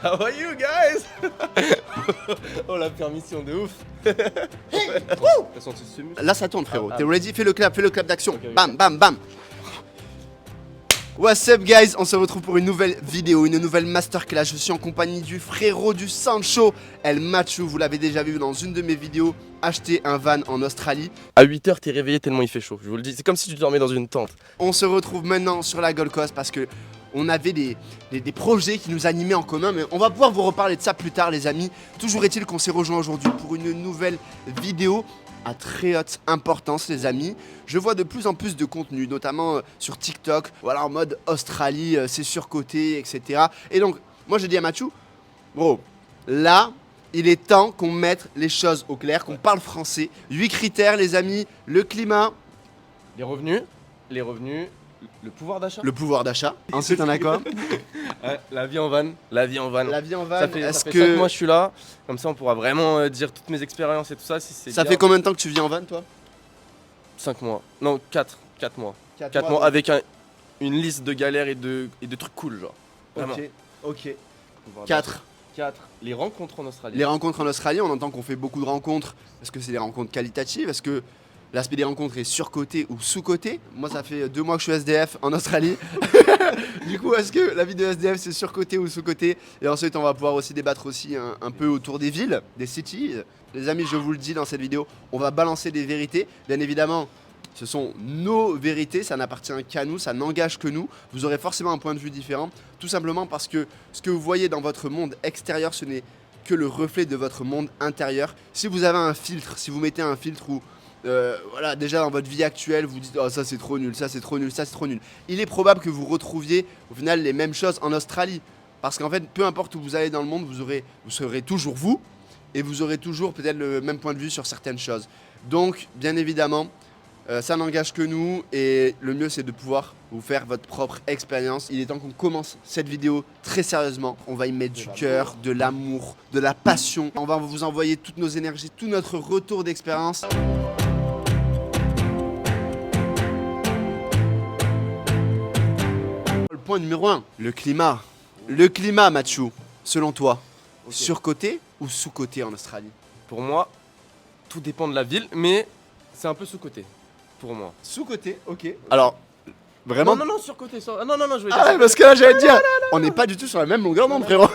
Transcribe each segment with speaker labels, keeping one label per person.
Speaker 1: How are you guys? Oh la permission de ouf. T'as senti ce muscle?
Speaker 2: Là ça tourne frérot, t'es ready? Fais le clap d'action.
Speaker 1: Ok.
Speaker 2: Bam bam bam. What's up guys, on se retrouve pour une nouvelle vidéo, une nouvelle masterclass. Je suis en compagnie du frérot du Sancho, El Machu. Vous l'avez déjà vu dans une de mes vidéos, acheter un van en Australie.
Speaker 1: À 8h t'es réveillé tellement il fait chaud, je vous le dis, c'est comme si tu dormais dans une tente.
Speaker 2: On se retrouve maintenant sur la Gold Coast parce que on avait des projets qui nous animaient en commun, mais on va pouvoir vous reparler de ça plus tard les amis. Toujours est-il qu'on s'est rejoint aujourd'hui pour une nouvelle vidéo à très haute importance les amis. Je vois de plus en plus de contenu, notamment sur TikTok, voilà en mode Australie, c'est surcoté, etc. Et donc, moi j'ai dit à Mathieu, bro, là, il est temps qu'on mette les choses au clair, qu'on parle français. 8 critères les amis, le climat,
Speaker 1: Les revenus, le pouvoir d'achat.
Speaker 2: le pouvoir d'achat. Ensuite on a quoi?
Speaker 1: Ouais, la vie en van.
Speaker 2: La vie en van,
Speaker 1: Ça fait
Speaker 2: est-ce
Speaker 1: 5
Speaker 2: que...
Speaker 1: mois je suis là, comme ça on pourra vraiment dire toutes mes expériences et tout ça. Si c'est
Speaker 2: Ça
Speaker 1: bien.
Speaker 2: fait combien de temps que tu vis en van toi?
Speaker 1: 5 mois. Non, 4 mois. 4 mois avec une liste de galères et de trucs cool, genre. Vraiment.
Speaker 2: Ok.
Speaker 1: Pouvoir
Speaker 2: 4.
Speaker 1: 4. Les rencontres en Australie.
Speaker 2: Les rencontres en Australie, on entend qu'on fait beaucoup de rencontres. Est-ce que c'est des rencontres qualitatives? Est-ce que l'aspect des rencontres est surcoté ou sous-coté? Moi, ça fait 2 mois que je suis SDF en Australie. Du coup, est-ce que la vie de SDF c'est surcoté ou sous-coté? Et ensuite, on va pouvoir aussi débattre aussi un peu autour des villes, des cities. Les amis, je vous le dis dans cette vidéo, on va balancer des vérités. Bien évidemment, ce sont nos vérités, ça n'appartient qu'à nous, ça n'engage que nous. Vous aurez forcément un point de vue différent, tout simplement parce que ce que vous voyez dans votre monde extérieur, ce n'est que le reflet de votre monde intérieur. Si vous avez un filtre, si vous mettez un filtre où voilà, déjà dans votre vie actuelle, vous dites oh ça c'est trop nul, ça c'est trop nul, ça c'est trop nul. Il est probable que vous retrouviez au final les mêmes choses en Australie. Parce qu'en fait, peu importe où vous allez dans le monde, vous serez toujours vous et vous aurez toujours peut-être le même point de vue sur certaines choses. Donc, bien évidemment, ça n'engage que nous et le mieux c'est de pouvoir vous faire votre propre expérience. Il est temps qu'on commence cette vidéo très sérieusement. On va y mettre du cœur, de l'amour, de la passion. On va vous envoyer toutes nos énergies, tout notre retour d'expérience. Le point numéro 1, le climat. Le climat, Mathieu, selon toi,
Speaker 1: Ok.
Speaker 2: surcoté ou sous-coté en Australie?
Speaker 1: Pour moi, tout dépend de la ville, mais c'est un peu sous-côté. Pour moi.
Speaker 2: Sous-coté, ok. Alors, vraiment?
Speaker 1: Non, surcoté. Non, je vais dire
Speaker 2: Ah ouais, parce que là j'allais te dire, on n'est pas du tout sur la même longueur d'onde, frérot.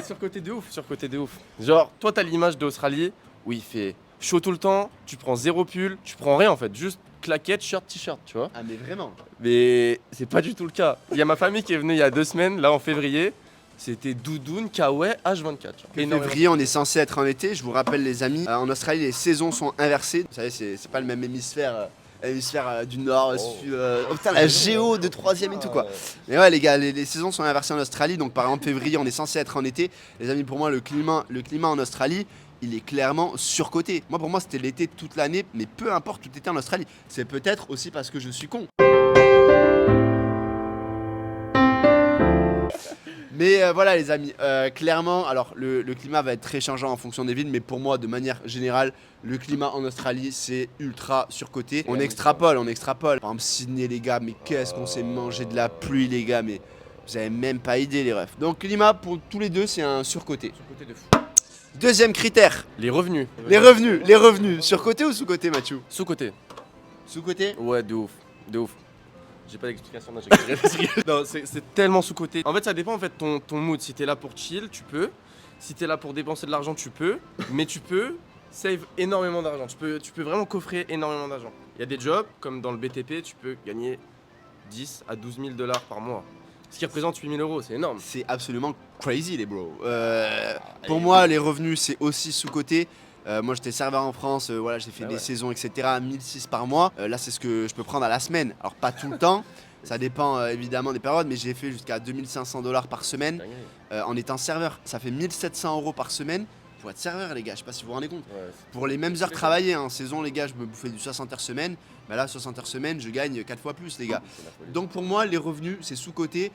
Speaker 1: surcoté de ouf. Genre, toi t'as l'image d'Australie où il fait chaud tout le temps, tu prends zéro pull, tu prends rien en fait, juste claquette, shirt, t-shirt, tu vois.
Speaker 2: Ah mais vraiment?
Speaker 1: Mais c'est pas du tout le cas. Il y a ma famille qui est venue il y a 2 semaines, là en février, c'était doudoune, kawaii, H24. Genre. Énormément.
Speaker 2: Février, on est censé être en été, je vous rappelle les amis, en Australie les saisons sont inversées. Vous savez, c'est pas le même hémisphère. Hémisphère du Nord, oh putain la géo de 3ème et tout quoi. Mais ouais les gars, les saisons sont inversées en Australie, donc par exemple février on est censé être en été. Les amis, pour moi le climat en Australie, il est clairement surcoté. Moi pour moi c'était l'été toute l'année, mais peu importe tout était en Australie. C'est peut-être aussi parce que je suis con. Mais voilà les amis, clairement, alors le climat va être très changeant en fonction des villes, mais pour moi de manière générale, le climat en Australie c'est ultra surcoté. On extrapole. Par exemple Sydney les gars, mais qu'est-ce qu'on s'est mangé de la pluie les gars, mais vous avez même pas idée les refs. Donc climat pour tous les deux c'est un surcoté.
Speaker 1: Surcoté de fou.
Speaker 2: Deuxième critère,
Speaker 1: Les revenus.
Speaker 2: les revenus. Surcoté ou sous-coté Mathieu?
Speaker 1: Sous-côté.
Speaker 2: Sous-coté?
Speaker 1: Ouais, de ouf. J'ai pas d'explication, non, j'ai Non, c'est tellement sous-côté. En fait, ça dépend en fait ton mood. Si t'es là pour chill, tu peux. Si t'es là pour dépenser de l'argent, tu peux. Mais tu peux save énormément d'argent. Tu peux vraiment coffrer énormément d'argent. Il y a des jobs, comme dans le BTP, tu peux gagner 10 à 12 000 $ par mois. Ce qui représente 8 000 €, c'est énorme.
Speaker 2: C'est absolument crazy les bros. Pour moi les revenus c'est aussi sous-coté. Moi j'étais serveur en France, voilà, j'ai fait des saisons etc, 1006 par mois. Là c'est ce que je peux prendre à la semaine. Alors pas tout le temps, ça dépend évidemment des périodes, mais j'ai fait jusqu'à 2500 $ par semaine en étant serveur. Ça fait 1700 € par semaine pour être serveur les gars, je sais pas si vous vous rendez compte.
Speaker 1: Ouais,
Speaker 2: Pour les mêmes heures travaillées, en saison les gars je me bouffais du 60 heures semaine. Bah là 60 heures semaine je gagne 4 fois plus les gars. Donc pour moi les revenus c'est sous-coté.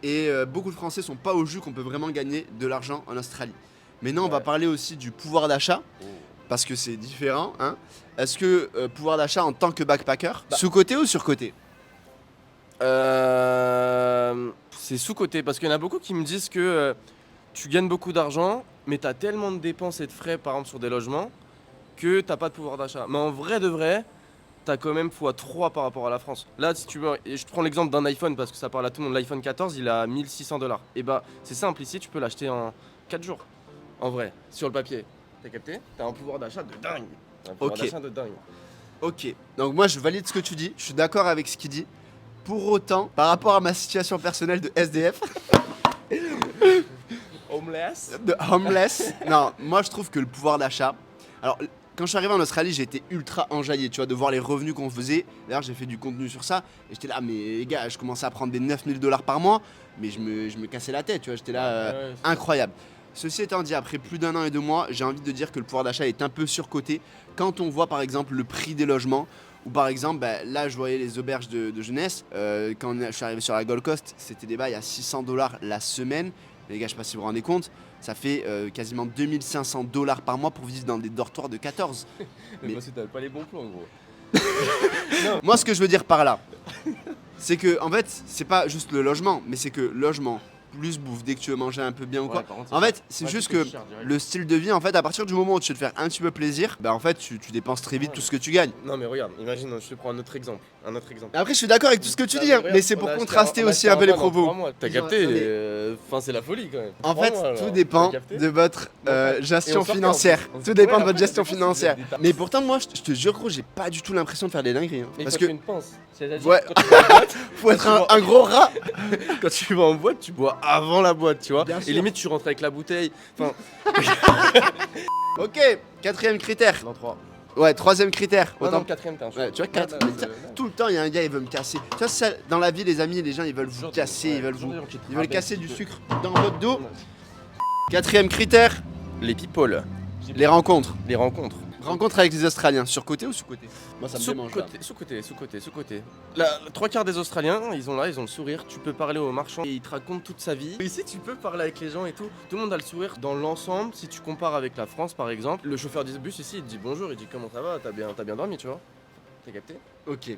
Speaker 2: Et beaucoup de Français sont pas au jus qu'on peut vraiment gagner de l'argent en Australie. Maintenant, on va parler aussi du pouvoir d'achat, parce que c'est différent. Hein. Est-ce que pouvoir d'achat en tant que backpacker, sous-coté ou sur-coté?
Speaker 1: C'est sous-côté parce qu'il y en a beaucoup qui me disent que tu gagnes beaucoup d'argent, mais t'as tellement de dépenses et de frais, par exemple, sur des logements, que t'as pas de pouvoir d'achat. Mais en vrai de vrai, t'as quand même x3 par rapport à la France. Là, si tu veux, et je te prends l'exemple d'un iPhone parce que ça parle à tout le monde. L'iPhone 14, il a 1600 $. Et bah, c'est simple, ici, tu peux l'acheter en 4 jours. En vrai, sur le papier. T'as capté? T'as un pouvoir d'achat de dingue. T'as un pouvoir
Speaker 2: Ok.
Speaker 1: d'achat de dingue.
Speaker 2: Ok, donc moi je valide ce que tu dis, je suis d'accord avec ce qu'il dit. Pour autant, par rapport à ma situation personnelle de SDF,
Speaker 1: Homeless.
Speaker 2: de homeless, non, moi je trouve que le pouvoir d'achat. Alors, quand je suis arrivé en Australie, j'ai été ultra enjaillé, tu vois, de voir les revenus qu'on faisait. D'ailleurs, j'ai fait du contenu sur ça, et j'étais là, mais les gars, je commençais à prendre des 9000 $ par mois, mais je me cassais la tête, tu vois, j'étais là,
Speaker 1: Ouais, c'est-
Speaker 2: incroyable. Ceci étant dit, après plus d'1 an et 2 mois, j'ai envie de dire que le pouvoir d'achat est un peu surcoté. Quand on voit par exemple le prix des logements, ou par exemple, bah, là je voyais les auberges de jeunesse, quand je suis arrivé sur la Gold Coast, c'était des bails à 600 $ la semaine. Les gars, je sais pas si vous vous rendez compte, ça fait quasiment 2500 $ par mois pour vivre dans des dortoirs de 14.
Speaker 1: Mais parce que t'avais pas les bons plans, gros.
Speaker 2: Moi, ce que je veux dire par là, c'est que en fait, c'est pas juste le logement, mais c'est que logement plus bouffe dès que tu veux manger un peu bien ou quoi. En fait, c'est juste que le style de vie, en fait, à partir du moment où tu veux te faire un petit peu plaisir, bah en fait, tu dépenses très vite
Speaker 1: Ouais.
Speaker 2: tout ce que tu gagnes.
Speaker 1: Non mais regarde, imagine, je te prends un autre exemple. Un autre exemple.
Speaker 2: Après, je suis d'accord avec tout ce que tu
Speaker 1: Non,
Speaker 2: dis, hein,
Speaker 1: regarde,
Speaker 2: mais c'est
Speaker 1: on
Speaker 2: pour
Speaker 1: a acheté
Speaker 2: contraster
Speaker 1: on a
Speaker 2: aussi
Speaker 1: acheté
Speaker 2: un peu les
Speaker 1: van en
Speaker 2: propos.
Speaker 1: 3 mois. T'as
Speaker 2: Ils ont-
Speaker 1: capté
Speaker 2: non, mais-
Speaker 1: Enfin, c'est la folie quand même.
Speaker 2: En
Speaker 1: 3
Speaker 2: fait,
Speaker 1: mois,
Speaker 2: tout
Speaker 1: alors.
Speaker 2: dépend
Speaker 1: T'as capté
Speaker 2: de votre
Speaker 1: Et
Speaker 2: gestion
Speaker 1: on sort
Speaker 2: financière.
Speaker 1: quand on-
Speaker 2: Tout dépend
Speaker 1: Ouais,
Speaker 2: de votre
Speaker 1: après,
Speaker 2: gestion
Speaker 1: ça dépend si
Speaker 2: financière.
Speaker 1: vous êtes des
Speaker 2: Mais pourtant, moi, je te jure, gros, j'ai pas du tout l'impression de faire des dingueries. Hein.
Speaker 1: Mais
Speaker 2: Parce
Speaker 1: quand tu
Speaker 2: que
Speaker 1: fais une pince. C'est-à-dire
Speaker 2: Ouais.
Speaker 1: quand tu vas en boîte,
Speaker 2: faut être
Speaker 1: tu vois-
Speaker 2: un gros rat.
Speaker 1: quand tu vas en boîte, tu bois avant la boîte, tu vois.
Speaker 2: Bien
Speaker 1: Et
Speaker 2: sûr.
Speaker 1: limite, tu rentres avec la bouteille. Enfin,
Speaker 2: Ok, quatrième critère.
Speaker 1: dans 3.
Speaker 2: Ouais, troisième critère.
Speaker 1: Non,
Speaker 2: Autant-
Speaker 1: non, quatrième, t'es un
Speaker 2: Ouais, tu vois,
Speaker 1: Non,
Speaker 2: 4.
Speaker 1: non, c'est-
Speaker 2: Tout le temps, il y a un gars, il veut me casser. Tu vois, ça, dans la vie, les amis, les gens, ils veulent vous
Speaker 1: Toujours
Speaker 2: casser,
Speaker 1: des-
Speaker 2: ils veulent
Speaker 1: toujours
Speaker 2: vous.
Speaker 1: des gens qui te
Speaker 2: Ils veulent
Speaker 1: rabaissent,
Speaker 2: casser
Speaker 1: qui
Speaker 2: du
Speaker 1: te-
Speaker 2: sucre dans votre dos. Quatrième critère,
Speaker 1: Les people.
Speaker 2: les rencontres.
Speaker 1: Les rencontres.
Speaker 2: Rencontres avec les Australiens, surcoté ou sous-côté? Moi, ça me démange. là.
Speaker 1: Sous-côté. La 3 quarts des Australiens, ils ont le sourire. Tu peux parler aux marchands et ils te racontent toute sa vie. Ici, tu peux parler avec les gens et tout. Tout le monde a le sourire. Dans l'ensemble, si tu compares avec la France, par exemple, le chauffeur du bus ici, il te dit bonjour, il dit comment ça va, t'as bien dormi, tu vois. T'as capté?
Speaker 2: Ok.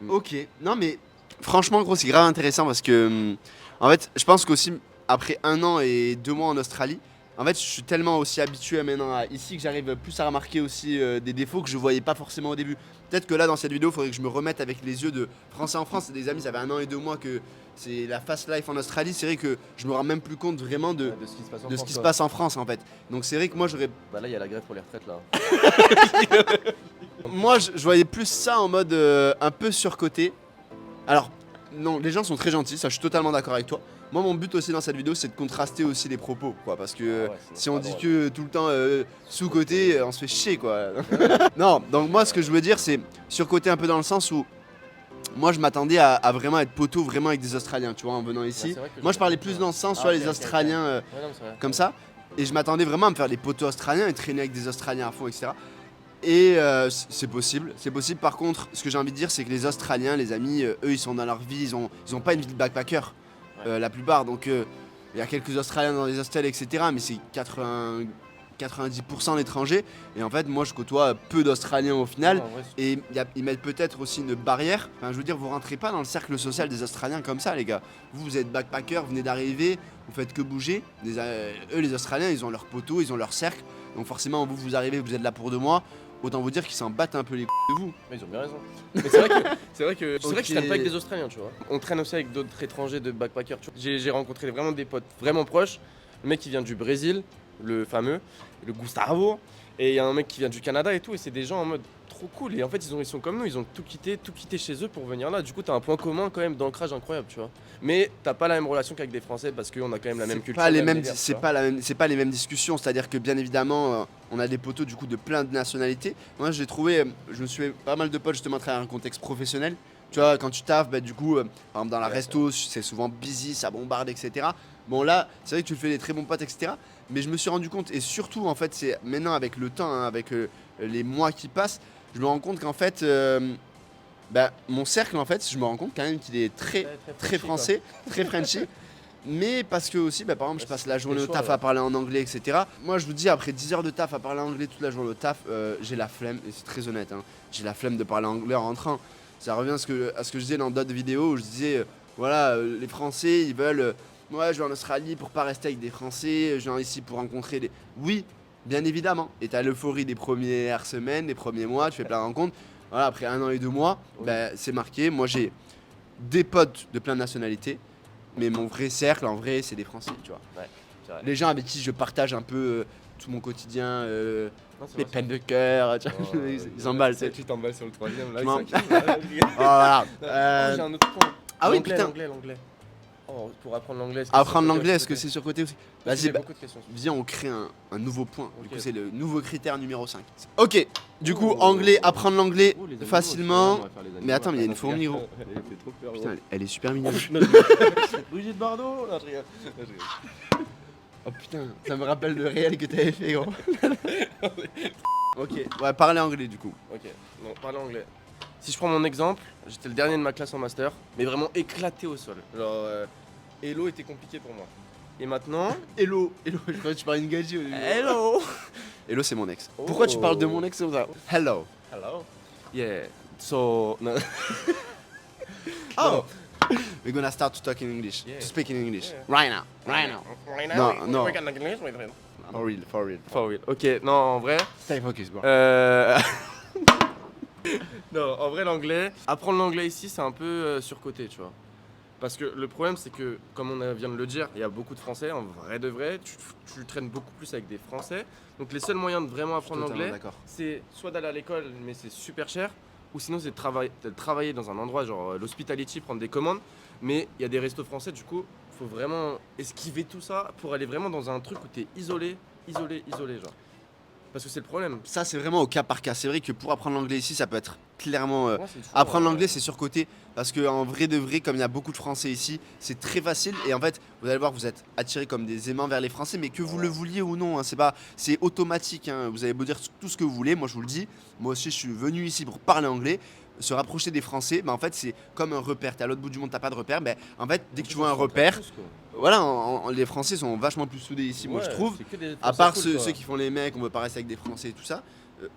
Speaker 1: Mm.
Speaker 2: Ok. Non, mais franchement, gros, c'est grave intéressant parce que, en fait, je pense qu'aussi, après 1 an et 2 mois en Australie, en fait, je suis tellement aussi habitué maintenant à ici que j'arrive plus à remarquer aussi des défauts que je voyais pas forcément au début. Peut-être que là, dans cette vidéo, il faudrait que je me remette avec les yeux de Français en France. C'est des amis, ça fait 1 an et 2 mois que c'est la fast life en Australie. C'est vrai que je me rends même plus compte vraiment de
Speaker 1: ce qui se passe en
Speaker 2: ce
Speaker 1: France,
Speaker 2: qui se
Speaker 1: quoi.
Speaker 2: passe en France en fait. Donc c'est vrai que moi j'aurais
Speaker 1: Bah là, il y a la grève pour les retraites là.
Speaker 2: moi je voyais plus ça en mode un peu surcoté. Alors non, les gens sont très gentils, ça je suis totalement d'accord avec toi. Moi mon but aussi dans cette vidéo c'est de contraster aussi les propos quoi parce que
Speaker 1: Ah ouais, sinon
Speaker 2: si
Speaker 1: c'est
Speaker 2: on
Speaker 1: pas
Speaker 2: dit
Speaker 1: drôle.
Speaker 2: que tout le temps sous-côté, on se fait chier quoi. Non, donc moi ce que je veux dire c'est surcoté un peu dans le sens où moi je m'attendais à vraiment être poteau vraiment avec des Australiens, tu vois, en venant ici.
Speaker 1: Ouais, c'est vrai que
Speaker 2: Moi je parlais
Speaker 1: comprends.
Speaker 2: plus dans ce sens,
Speaker 1: Ah,
Speaker 2: tu vois,
Speaker 1: ok,
Speaker 2: les
Speaker 1: ok,
Speaker 2: Australiens
Speaker 1: Ouais, non, mais c'est vrai.
Speaker 2: comme ça. Et je m'attendais vraiment à me faire des poteaux australiens et traîner avec des Australiens à fond, etc. Et c'est possible. C'est possible. Par contre, ce que j'ai envie de dire, c'est que les Australiens, les amis, eux, ils sont dans leur vie. Ils ont pas une vie de backpacker, la plupart. Donc, il y a quelques Australiens dans les hostels, etc. Mais c'est 90% d'étrangers. Et en fait, moi, je côtoie peu d'Australiens au final.
Speaker 1: Non, en vrai, c'est-
Speaker 2: Et ils mettent peut-être aussi une barrière. Enfin, je veux dire, vous rentrez pas dans le cercle social des Australiens comme ça, les gars. Vous êtes backpacker, vous venez d'arriver, vous faites que bouger. Eux, les Australiens, ils ont leur poteau, ils ont leur cercle. Donc forcément, vous arrivez, vous êtes là pour 2 mois. Autant vous dire qu'ils s'en battent un peu les couilles de vous.
Speaker 1: Mais ils ont bien raison. Mais c'est vrai que c'est vrai que je traîne
Speaker 2: Ok.
Speaker 1: pas avec des Australiens, tu vois. On traîne aussi avec d'autres étrangers de backpackers. Tu vois. J'ai rencontré vraiment des potes vraiment proches. Le mec qui vient du Brésil, le fameux, le Gustavo, et il y a un mec qui vient du Canada et tout. Et c'est des gens en mode trop cool. Et en fait, ils sont comme nous, ils ont tout quitté chez eux pour venir là. Du coup, t'as un point commun quand même d'ancrage incroyable, tu vois. Mais t'as pas la même relation qu'avec des Français parce qu'on a quand même la même culture.
Speaker 2: Pas les
Speaker 1: le même
Speaker 2: mêmes,
Speaker 1: délire, tu
Speaker 2: c'est
Speaker 1: vois.
Speaker 2: pas la même, c'est pas les mêmes discussions. C'est-à-dire que bien évidemment, on a des poteaux du coup de plein de nationalités. Moi, j'ai trouvé, je me suis fait pas mal de potes justement à travers un contexte professionnel. Tu vois, quand tu taffes, bah, du coup, par exemple dans la
Speaker 1: Ouais,
Speaker 2: resto, c'est souvent busy, ça bombarde, etc. Bon là, c'est vrai que tu fais des très bons potes, etc. Mais je me suis rendu compte, et surtout en fait, c'est maintenant avec le temps, hein, avec les mois qui passent, je me rends compte qu'en fait, bah, mon cercle, en fait, je me rends compte quand même qu'il est très
Speaker 1: Frenchy, quoi.
Speaker 2: français, très Frenchy. Mais parce que aussi, bah, par exemple, je passe la journée au
Speaker 1: choix,
Speaker 2: taf
Speaker 1: là.
Speaker 2: à parler en anglais, etc. Moi, je vous dis, après 10 heures de taf à parler anglais toute la journée au taf, j'ai la flemme, et c'est très honnête, hein, j'ai la flemme de parler anglais en rentrant. Ça revient à ce que je disais dans d'autres vidéos où je disais, voilà, les Français, ils veulent ouais, je vais en Australie pour pas rester avec des Français, je viens ici pour rencontrer des. Oui, bien évidemment. Et t'as l'euphorie des premières semaines, des premiers mois, tu fais plein de rencontres. Voilà, après 1 an et 2 mois,
Speaker 1: Oui.
Speaker 2: bah, c'est marqué. Moi, j'ai des potes de plein de nationalités, mais mon vrai cercle, en vrai, c'est des Français, tu vois.
Speaker 1: Ouais, c'est vrai.
Speaker 2: Les gens avec qui je partage un peu tout mon quotidien,
Speaker 1: Non, c'est
Speaker 2: mes
Speaker 1: vrai,
Speaker 2: peines de cœur, tu vois,
Speaker 1: Oh,
Speaker 2: ils s'emballent,
Speaker 1: c'est-
Speaker 2: tu sais.
Speaker 1: Tu t'emballes sur le troisième là.
Speaker 2: Je m'en-
Speaker 1: ils s'inquiètent.
Speaker 2: Voilà.
Speaker 1: Oh, j'ai un autre point.
Speaker 2: Ah oui,
Speaker 1: L'anglais,
Speaker 2: putain.
Speaker 1: l'anglais. Oh, pour apprendre l'anglais. est-ce que
Speaker 2: Apprendre
Speaker 1: c'est sur
Speaker 2: l'anglais, est-ce
Speaker 1: côté
Speaker 2: que c'est surcoté aussi?
Speaker 1: Parce qu'il y
Speaker 2: Vas-y,
Speaker 1: a
Speaker 2: bah,
Speaker 1: beaucoup de questions.
Speaker 2: viens, on crée un nouveau point. Du
Speaker 1: Ok.
Speaker 2: coup, c'est le nouveau critère numéro 5. Ok, du coup,
Speaker 1: Oh.
Speaker 2: anglais, apprendre l'anglais
Speaker 1: Oh, les animaux,
Speaker 2: facilement.
Speaker 1: on va faire les animaux,
Speaker 2: Mais attends,
Speaker 1: on va
Speaker 2: mais il y a
Speaker 1: faire
Speaker 2: une fourmi,
Speaker 1: notre
Speaker 2: gros.
Speaker 1: gars. Elle fait trop peur.
Speaker 2: Putain,
Speaker 1: gros.
Speaker 2: elle est super mignonne.
Speaker 1: Brigitte Bardot. Non, je rigole. Non, je rigole.
Speaker 2: Oh putain, ça me rappelle le réel que t'avais fait, gros. Ok, ouais, parler anglais, du coup.
Speaker 1: Ok, non, parler anglais. Si je prends mon exemple, j'étais le dernier de ma classe en master, mais vraiment éclaté au sol. Genre, Hello était compliqué pour moi. Et maintenant.
Speaker 2: Hello, hello, je croyais que tu parlais une gadget au début.
Speaker 1: Hello.
Speaker 2: Hello, c'est mon ex.
Speaker 1: Oh.
Speaker 2: Pourquoi tu parles de mon ex comme ça? Hello.
Speaker 1: Hello. Yeah. So. No.
Speaker 2: Oh! We're gonna start to talk in English.
Speaker 1: Yeah.
Speaker 2: To speak in English.
Speaker 1: Yeah.
Speaker 2: Right now. Right now.
Speaker 1: Right
Speaker 2: No,
Speaker 1: now,
Speaker 2: no.
Speaker 1: we can English with it.
Speaker 2: For real, for real.
Speaker 1: For real. Ok, non, en vrai.
Speaker 2: Stay focus, bro.
Speaker 1: Non, en vrai, l'anglais. Apprendre l'anglais ici, c'est un peu surcoté, tu vois. Parce que le problème, c'est que, comme on vient de le dire, il y a beaucoup de Français, en vrai de vrai. Tu traînes beaucoup plus avec des Français. Donc, les seuls moyens de vraiment apprendre
Speaker 2: Totalement
Speaker 1: l'anglais,
Speaker 2: d'accord.
Speaker 1: c'est soit d'aller à l'école, mais c'est super cher, ou sinon, c'est de travailler dans un endroit, genre l'hospitality, prendre des commandes. Mais il y a des restos français, du coup, faut vraiment esquiver tout ça pour aller vraiment dans un truc où t'es isolé, genre. Parce que c'est le problème.
Speaker 2: Ça, c'est vraiment au cas par cas. C'est vrai que pour apprendre l'anglais ici, ça peut être clairement.
Speaker 1: Moi, c'est toujours,
Speaker 2: Apprendre l'anglais, c'est surcoté. Parce qu'en vrai de vrai, comme il y a beaucoup de Français ici, c'est très facile. Et en fait, vous allez voir, vous êtes attirés comme des aimants vers les Français, mais que vous le vouliez ou non, hein, c'est automatique. Hein. Vous avez beau dire tout ce que vous voulez. Moi, je vous le dis. Moi aussi, je suis venu ici pour parler anglais. Se rapprocher des Français, bah en fait, c'est comme un repère. T'es à l'autre bout du monde, t'as pas de repère. Mais en fait, dès que tu vois un repère, voilà, les Français sont vachement plus soudés ici, moi je trouve. À part ceux qui font les mecs, on veut pas rester avec des Français et tout ça.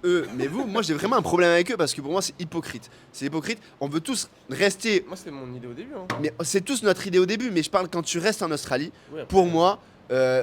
Speaker 2: Eux, mais vous, moi j'ai vraiment un problème avec eux parce que pour moi c'est hypocrite. C'est hypocrite. On veut tous rester.
Speaker 1: Moi, c'était mon idée au début. Hein.
Speaker 2: Mais c'est tous notre idée au début. Mais je parle quand tu restes en Australie.
Speaker 1: Ouais, après,
Speaker 2: Pour moi,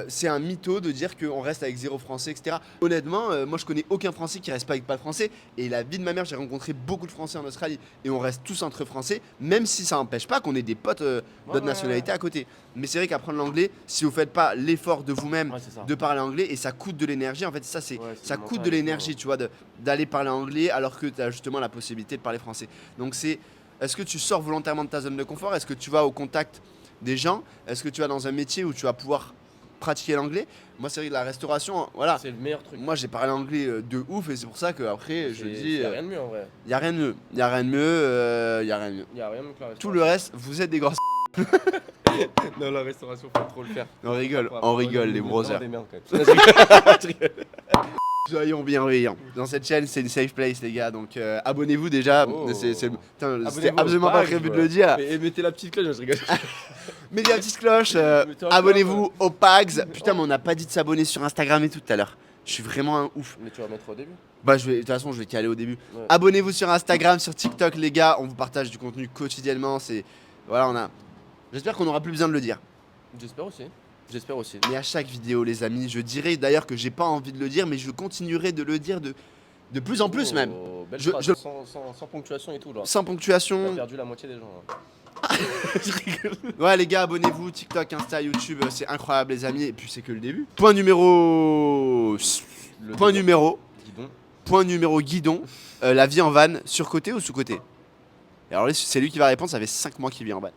Speaker 2: c'est un mytho de dire qu'on reste avec 0 Français, etc. Honnêtement, moi je connais aucun Français qui reste pas avec pas de Français. Et la vie de ma mère, j'ai rencontré beaucoup de Français en Australie. Et on reste tous entre Français, même si ça n'empêche pas qu'on ait des potes d'autres nationalités à côté. Mais c'est vrai qu'apprendre l'anglais, si vous faites pas l'effort de vous-même
Speaker 1: Ouais, c'est ça.
Speaker 2: de parler anglais, et ça coûte de l'énergie, en fait, ça,
Speaker 1: Ouais, c'est
Speaker 2: ça
Speaker 1: mental,
Speaker 2: coûte de l'énergie,
Speaker 1: ouais.
Speaker 2: tu vois, d'aller parler anglais alors que tu as justement la possibilité de parler français. Donc c'est. Est-ce que tu sors volontairement de ta zone de confort? Est-ce que tu vas au contact des gens? Est-ce que tu vas dans un métier où tu vas pouvoir pratiquer l'anglais? Moi, c'est vrai que la restauration, voilà.
Speaker 1: C'est le meilleur truc.
Speaker 2: Moi, j'ai parlé anglais de ouf et c'est pour ça qu'après, je dis,
Speaker 1: Y a rien de mieux en vrai.
Speaker 2: y a rien de mieux. Y a rien de mieux, y a rien de mieux.
Speaker 1: Y a rien de mieux que la
Speaker 2: Tout le reste, vous êtes des grosses.
Speaker 1: Non, la restauration, faut trop le faire.
Speaker 2: On rigole,
Speaker 1: Après,
Speaker 2: on rigole, les
Speaker 1: on est
Speaker 2: brothers.
Speaker 1: des merdes, quand même. Je rigole.
Speaker 2: Soyons bienveillants. Dans cette chaîne, c'est une safe place, les gars. Donc, abonnez-vous déjà.
Speaker 1: Oh.
Speaker 2: Putain, c'était
Speaker 1: Abonnez-vous
Speaker 2: absolument
Speaker 1: au
Speaker 2: pas
Speaker 1: page,
Speaker 2: prévu de
Speaker 1: ouais.
Speaker 2: le dire.
Speaker 1: Et mettez la petite cloche, je rigole.
Speaker 2: Mettez la petite cloche,
Speaker 1: Mettez un
Speaker 2: abonnez-vous aux Pags. Putain, mais on n'a pas dit de s'abonner sur Instagram et tout à l'heure. Je suis vraiment un ouf.
Speaker 1: Mais tu vas mettre au début.
Speaker 2: Bah, de toute façon, je vais caler au début.
Speaker 1: Ouais.
Speaker 2: Abonnez-vous sur Instagram, sur TikTok, les gars. On vous partage du contenu quotidiennement. Voilà, on a. J'espère qu'on n'aura plus besoin de le dire.
Speaker 1: J'espère aussi. J'espère aussi.
Speaker 2: Mais à chaque vidéo, les amis, je dirais d'ailleurs que j'ai pas envie de le dire, mais je continuerai de le dire de plus en plus même.
Speaker 1: Oh, belle
Speaker 2: Je-
Speaker 1: phrase,
Speaker 2: je-
Speaker 1: sans ponctuation et tout, là.
Speaker 2: Sans
Speaker 1: On a
Speaker 2: ponctuation.
Speaker 1: perdu la moitié des gens. Hein.
Speaker 2: Ouais, les gars, abonnez-vous. TikTok, Insta, YouTube, c'est incroyable, les amis. Et puis, c'est que le début. Point numéro. Point numéro.
Speaker 1: Guidon.
Speaker 2: Point numéro guidon. La vie en van, surcoté ou sous-côté? Et alors, c'est lui qui va répondre. Ça fait 5 mois qu'il vit en van.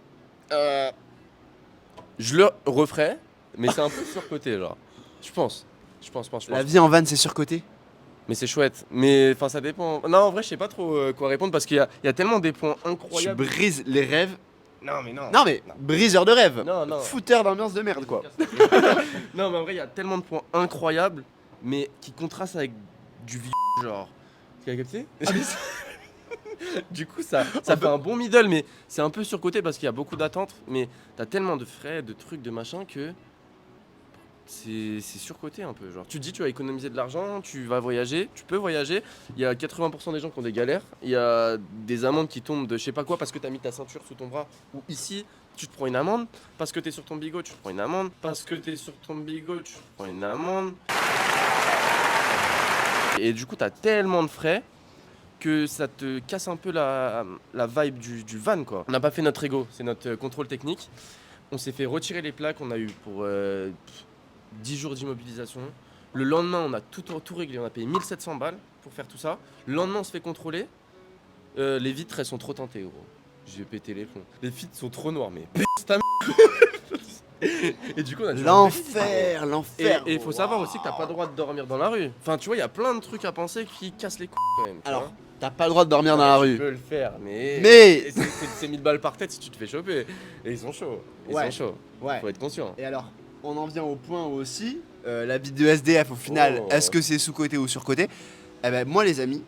Speaker 1: Je le referai, mais c'est un peu surcoté, genre. Je pense.
Speaker 2: La vie en van, c'est surcoté?
Speaker 1: Mais c'est chouette. Mais enfin, ça dépend. Non, en vrai, je sais pas trop quoi répondre parce qu'il y a tellement des points
Speaker 2: Tu
Speaker 1: incroyables.
Speaker 2: brises les rêves.
Speaker 1: Non, mais non.
Speaker 2: Non, mais briseur de rêve.
Speaker 1: Non, non.
Speaker 2: Fouteur d'ambiance de merde, quoi.
Speaker 1: Non, mais en vrai, il y a tellement de points incroyables, mais qui contrastent avec du genre. Tu as capté? Du coup, ça fait un bon middle, mais c'est un peu surcoté parce qu'il y a beaucoup d'attentes. Mais t'as tellement de frais, de trucs, de machin que c'est surcoté un peu. Genre, tu te dis, tu vas économiser de l'argent, tu vas voyager, tu peux voyager. Il y a 80% des gens qui ont des galères. Il y a des amendes qui tombent de je sais pas quoi parce que t'as mis ta ceinture sous ton bras. Ou ici, tu te prends une amende. Parce que t'es sur ton bigot, tu te prends une amende. Parce que t'es sur ton bigot, tu te prends une amende. Et du coup, t'as tellement de frais que ça te casse un peu la vibe du van, quoi. On n'a pas fait notre ego, c'est notre contrôle technique. On s'est fait retirer les plaques, on a eu pour 10 jours d'immobilisation. Le lendemain, on a tout réglé, on a payé 1700 balles pour faire tout ça. Le lendemain, on se fait contrôler. Les vitres, elles sont trop teintées, gros. J'ai pété les plombs. Les vitres sont trop noires, mais et du coup, on a dû
Speaker 2: L'enfer, l'enfer.
Speaker 1: Et il faut savoir aussi que t'as pas le droit de dormir dans la rue. Enfin, tu vois, il y a plein de trucs à penser qui cassent les couilles quand même.
Speaker 2: Alors, t'as pas le droit de dormir dans la
Speaker 1: Tu
Speaker 2: rue.
Speaker 1: peux le faire, mais.
Speaker 2: Mais-
Speaker 1: C'est 1000 balles par tête si tu te fais choper. Et ils sont chauds. Ils
Speaker 2: Ouais.
Speaker 1: sont chauds.
Speaker 2: Ouais.
Speaker 1: Faut être conscient.
Speaker 2: Et alors, on en vient au point où aussi, la vie de SDF au final,
Speaker 1: Oh.
Speaker 2: est-ce que c'est sous-côté ou sur-côté? Eh ben moi les amis,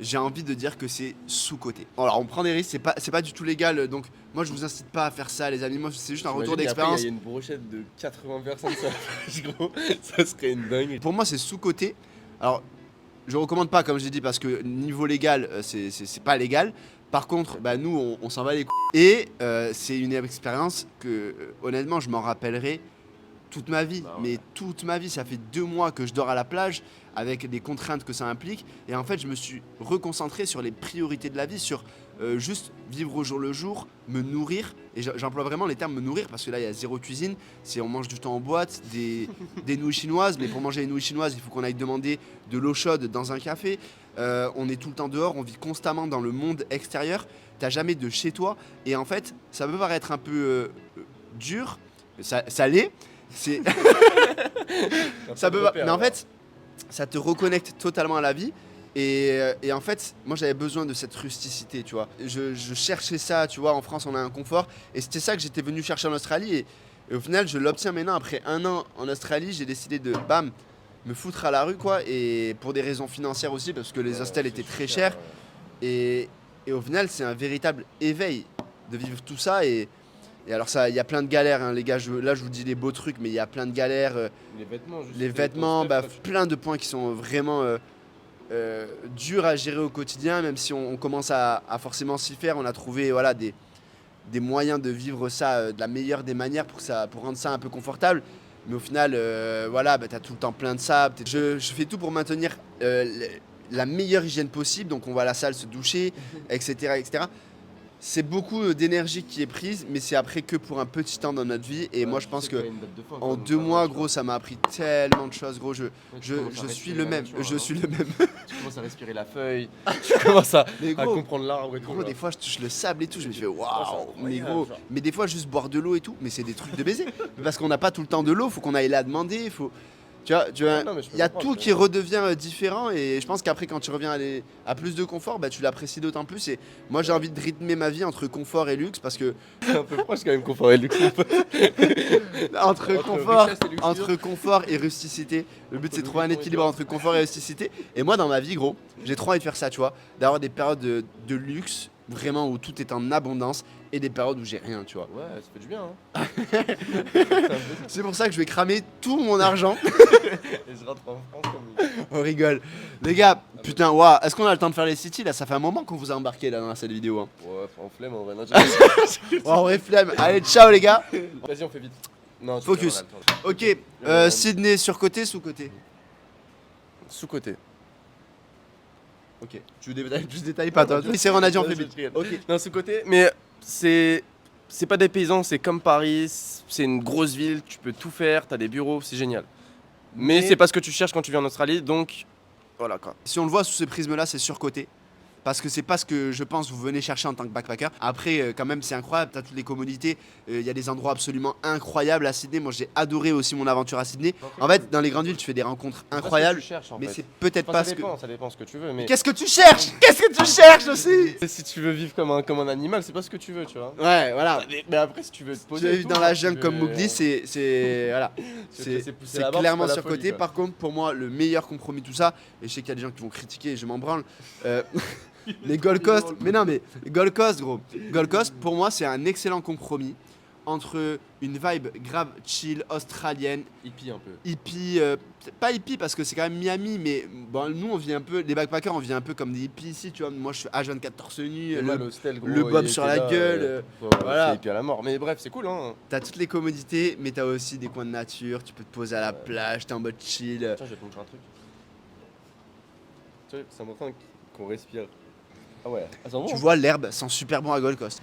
Speaker 2: j'ai envie de dire que c'est sous-côté. Alors on prend des risques, c'est pas du tout légal, donc moi je vous incite pas à faire ça les amis, moi c'est juste un retour d'expérience.
Speaker 1: Il y a une brochette de 80 personnes sur la plage, gros. Ça serait une dingue.
Speaker 2: Pour moi c'est sous-côté. Alors je recommande pas comme j'ai dit parce que niveau légal c'est pas légal. Par contre, bah, nous on s'en va les couilles. Et c'est une expérience que honnêtement je m'en rappellerai toute ma vie,
Speaker 1: Bah ouais.
Speaker 2: mais toute ma vie. Ça fait 2 mois que je dors à la plage avec les contraintes que ça implique. Et en fait, je me suis reconcentré sur les priorités de la vie, sur juste vivre au jour le jour, me nourrir. Et j'emploie vraiment les termes me nourrir parce que là, il y a zéro cuisine. On mange du temps en boîte, des nouilles chinoises. Mais pour manger les nouilles chinoises, il faut qu'on aille demander de l'eau chaude dans un café. On est tout le temps dehors, on vit constamment dans le monde extérieur. T'as jamais de chez toi. Et en fait, ça peut paraître un peu dur. Ça l'est. C'est ça peut mais en fait ça te reconnecte totalement à la vie et en fait moi j'avais besoin de cette rusticité, tu vois. Je cherchais ça, tu vois. En France on a un confort et c'était ça que j'étais venu chercher en Australie et au final je l'obtiens maintenant. Après 1 an en Australie, j'ai décidé de bam me foutre à la rue, quoi, et pour des raisons financières aussi parce que les hostels étaient très chers et au final c'est un véritable éveil de vivre tout ça. Et alors ça, il y a plein de galères, hein, les gars. Là, je vous dis les beaux trucs, mais il y a plein de galères.
Speaker 1: Les vêtements, juste.
Speaker 2: Les vêtements, bah, plein de points qui sont vraiment durs à gérer au quotidien. Même si on commence à forcément s'y faire, on a trouvé voilà, des moyens de vivre ça de la meilleure des manières pour rendre ça un peu confortable. Mais au final, voilà, bah, t'as tout le temps plein de sable. Je fais tout pour maintenir la meilleure hygiène possible. Donc on va à la salle se doucher, etc., etc. C'est beaucoup d'énergie qui est prise, mais c'est après que pour un petit temps dans notre vie. Et moi, je pense que en 2 mois, gros, ça m'a appris tellement de choses, gros. Je suis le même. Je suis le même.
Speaker 1: Tu commences à respirer la feuille, tu commences à
Speaker 2: Mais gros,
Speaker 1: comprendre l'arbre et tout.
Speaker 2: gros, des fois, je touche le sable et tout. Je me fais waouh. Mais
Speaker 1: incroyable,
Speaker 2: gros,
Speaker 1: genre.
Speaker 2: mais des fois, juste boire de l'eau et tout. Mais c'est des trucs de baiser. Parce qu'on n'a pas tout le temps de l'eau. Faut qu'on aille la demander. Tu vois,
Speaker 1: Non, mais je peux
Speaker 2: il y a
Speaker 1: comprendre,
Speaker 2: tout qui redevient différent et je pense qu'après quand tu reviens à plus de confort, bah, tu l'apprécies d'autant plus. Et moi j'ai envie de rythmer ma vie entre confort et luxe parce que
Speaker 1: C'est un peu proche quand même, confort et luxe.
Speaker 2: entre
Speaker 1: richesse et luxure.
Speaker 2: confort et rusticité, le but c'est de trouver un
Speaker 1: luxe,
Speaker 2: équilibre entre confort et rusticité. Et moi dans ma vie, gros, j'ai trop envie de faire ça, tu vois, d'avoir des périodes de luxe vraiment où tout est en abondance et des périodes où j'ai rien, tu vois.
Speaker 1: Ouais, ça fait du bien. Hein.
Speaker 2: C'est pour ça que je vais cramer tout mon argent.
Speaker 1: Et je rentre en France comme.
Speaker 2: On rigole. Les gars, putain, waouh, est-ce qu'on a le temps de faire les cities là? Ça fait un moment qu'on vous a embarqué là dans cette vidéo, hein.
Speaker 1: Ouais, en flemme en vrai. Non,
Speaker 2: Oh, on réflemme. Allez, ciao les gars.
Speaker 1: Vas-y, on fait vite. Non,
Speaker 2: Focus.
Speaker 1: on a le temps.
Speaker 2: Ok, Sydney sur-côté, sous-côté.
Speaker 1: Sous-côté.
Speaker 2: Ok, tu détailles pas toi. Oui, c'est on a dit on fait vite. Ok.
Speaker 1: Non, sous-côté, mais c'est pas des paysans, c'est comme Paris, c'est une grosse ville, tu peux tout faire, t'as des bureaux, c'est génial. Mais c'est pas ce que tu cherches quand tu viens en Australie, donc voilà quoi.
Speaker 2: Si on le voit sous ce prisme-là, c'est surcoté. Parce que c'est pas ce que je pense vous venez chercher en tant que backpacker. Après, quand même, c'est incroyable. T'as toutes les commodités. Il y a des endroits absolument incroyables à Sydney. Moi, j'ai adoré aussi mon aventure à Sydney. En fait, dans les grandes villes, tu fais des rencontres incroyables.
Speaker 1: Incroyable.
Speaker 2: Mais c'est peut-être pas ce que.
Speaker 1: Ça dépend ce que tu veux. Mais
Speaker 2: Qu'est-ce que tu cherches? Qu'est-ce que tu cherches aussi?
Speaker 1: si tu veux vivre comme un animal, c'est pas ce que tu veux, tu vois.
Speaker 2: Ouais, voilà.
Speaker 1: Mais après, si tu veux te
Speaker 2: Tu
Speaker 1: poser.
Speaker 2: vas
Speaker 1: et
Speaker 2: vivre
Speaker 1: tout,
Speaker 2: dans la
Speaker 1: tu
Speaker 2: jungle
Speaker 1: veux-
Speaker 2: comme Mowgli, c'est voilà. C'est clairement surcoté. Par contre, pour moi, le meilleur compromis, tout ça, et je sais qu'il y a des gens qui vont critiquer et je m'en branle, les Gold Coast, mais non, mais Gold Coast, gros. Gold Coast, pour moi, c'est un excellent compromis entre une vibe grave chill, australienne,
Speaker 1: Hippie un peu.
Speaker 2: hippie, pas hippie parce que c'est quand même Miami, mais bon, nous on vit un peu, les backpackers on vit un peu comme des hippies ici, tu vois. Moi je suis H24 torse nu,
Speaker 1: Et moi, l'hostel, gros,
Speaker 2: le bob
Speaker 1: il
Speaker 2: sur
Speaker 1: était
Speaker 2: la
Speaker 1: là,
Speaker 2: gueule,
Speaker 1: ouais,
Speaker 2: voilà.
Speaker 1: C'est hippie à la mort. Mais bref, c'est cool, hein.
Speaker 2: t'as toutes les commodités, mais t'as aussi des coins de nature, tu peux te poser à la
Speaker 1: Ouais.
Speaker 2: plage, t'es en mode chill.
Speaker 1: Tiens, je vais te montrer un truc. Tu vois, c'est important qu'on respire. Ah ouais, ah, c'est bon,
Speaker 2: Tu
Speaker 1: hein.
Speaker 2: vois, l'herbe sent super bon à Gold Coast.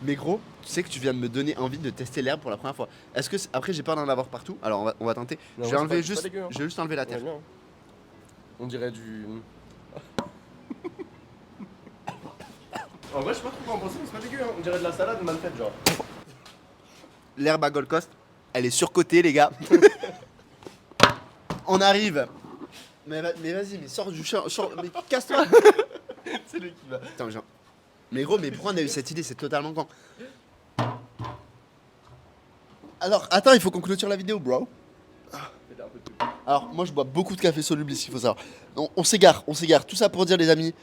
Speaker 2: Mais gros, tu sais que tu viens de me donner envie de tester l'herbe pour la première fois. Est-ce que après j'ai peur d'en avoir partout? Alors on va tenter.
Speaker 1: Non,
Speaker 2: je vais
Speaker 1: c'est
Speaker 2: enlever
Speaker 1: pas- c'est
Speaker 2: juste,
Speaker 1: pas dégueu, hein.
Speaker 2: je vais juste enlever la
Speaker 1: Ouais,
Speaker 2: terre.
Speaker 1: bien. On dirait du. En vrai, je sais pas trop quoi en penser, mais c'est pas dégueu, hein. On dirait de la salade mal faite, genre.
Speaker 2: L'herbe à Gold Coast, elle est surcotée les gars. On arrive. Mais vas-y, mais sors du champ, mais casse-toi.
Speaker 1: C'est lui qui va.
Speaker 2: Attends, genre. Mais gros, mais pourquoi on a eu cette idée? C'est totalement con. Alors, attends, il faut qu'on clôture la vidéo, bro.
Speaker 1: Fais-le un peu plus.
Speaker 2: Alors, moi je bois beaucoup de café soluble ici, il faut savoir. On s'égare. Tout ça pour dire, les amis,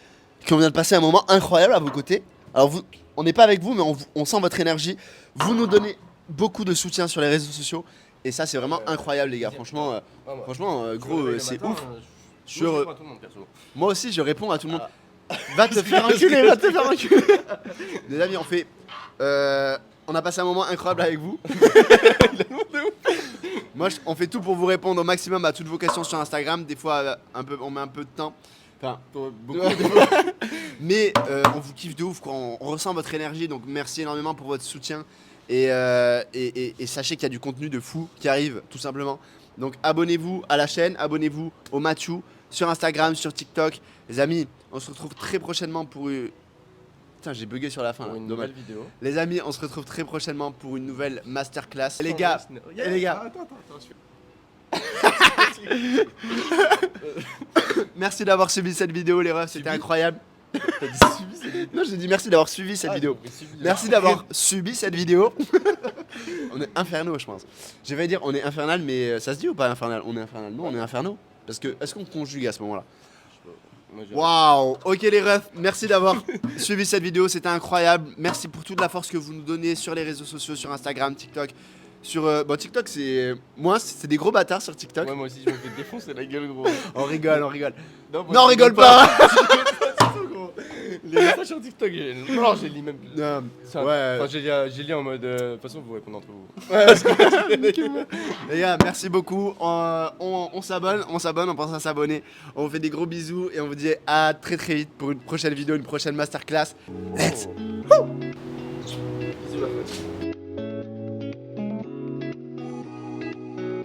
Speaker 2: qu'on vient de passer un moment incroyable à vos côtés. Alors, on n'est pas avec vous, mais on sent votre énergie. Vous nous donnez beaucoup de soutien sur les réseaux sociaux. Et ça, c'est vraiment incroyable, les gars. Franchement,
Speaker 1: Ah, moi,
Speaker 2: franchement
Speaker 1: je
Speaker 2: gros,
Speaker 1: me réveille le
Speaker 2: c'est
Speaker 1: matin,
Speaker 2: ouf.
Speaker 1: Je
Speaker 2: Je re-
Speaker 1: réponds à tout le monde, perso.
Speaker 2: Moi aussi, je réponds à tout le monde. Va te faire enculer, va te faire enculer. Les amis, on a passé un moment incroyable avec vous. Moi, on fait tout pour vous répondre au maximum à toutes vos questions sur Instagram. Des fois, on met un peu de temps. Enfin,
Speaker 1: Beaucoup.
Speaker 2: mais on vous kiffe de ouf, quoi. On ressent votre énergie, donc merci énormément pour votre soutien. Et sachez qu'il y a du contenu de fou qui arrive, tout simplement. Donc abonnez-vous à la chaîne, abonnez-vous au Mathieu sur Instagram, sur TikTok. Les amis, on se retrouve très prochainement pour une... Putain, j'ai bugué sur la fin,
Speaker 1: Pour
Speaker 2: là.
Speaker 1: une
Speaker 2: Dommage.
Speaker 1: nouvelle vidéo.
Speaker 2: Les amis, on se retrouve très prochainement pour une nouvelle masterclass. Les gars, merci d'avoir suivi cette vidéo, les refs, c'était
Speaker 1: Subi
Speaker 2: incroyable.
Speaker 1: T'as dit suivi cette vidéo.
Speaker 2: Non, j'ai dit merci d'avoir suivi cette vidéo.
Speaker 1: j'ai compris, subi.
Speaker 2: Merci d'avoir subi cette vidéo. On est infernaux, je pense. Je vais dire on est infernal, mais ça se dit ou pas infernal? On est infernal. Non, on est infernaux. Parce que, est-ce qu'on conjugue à ce moment-là?
Speaker 1: Moi, j'ai-
Speaker 2: Waouh. Ok les refs, merci d'avoir suivi cette vidéo, c'était incroyable. Merci pour toute la force que vous nous donnez sur les réseaux sociaux, sur Instagram, TikTok. Sur TikTok, c'est moi, c'est des gros bâtards sur TikTok.
Speaker 1: Ouais, moi aussi, je me fais défoncer la gueule, gros.
Speaker 2: On rigole, on rigole.
Speaker 1: moi,
Speaker 2: Non, on
Speaker 1: je
Speaker 2: rigole pas.
Speaker 1: Les messages sur TikTok, non, j'ai lu même.
Speaker 2: Non,
Speaker 1: Ça-
Speaker 2: ouais.
Speaker 1: Enfin, j'ai lu en mode. De toute façon, vous répondez entre vous.
Speaker 2: Les gars, merci beaucoup. On s'abonne, on pense à s'abonner. On vous fait des gros bisous et on vous dit à très très vite pour une prochaine vidéo, une prochaine masterclass. Let's
Speaker 1: Bisous, la pote.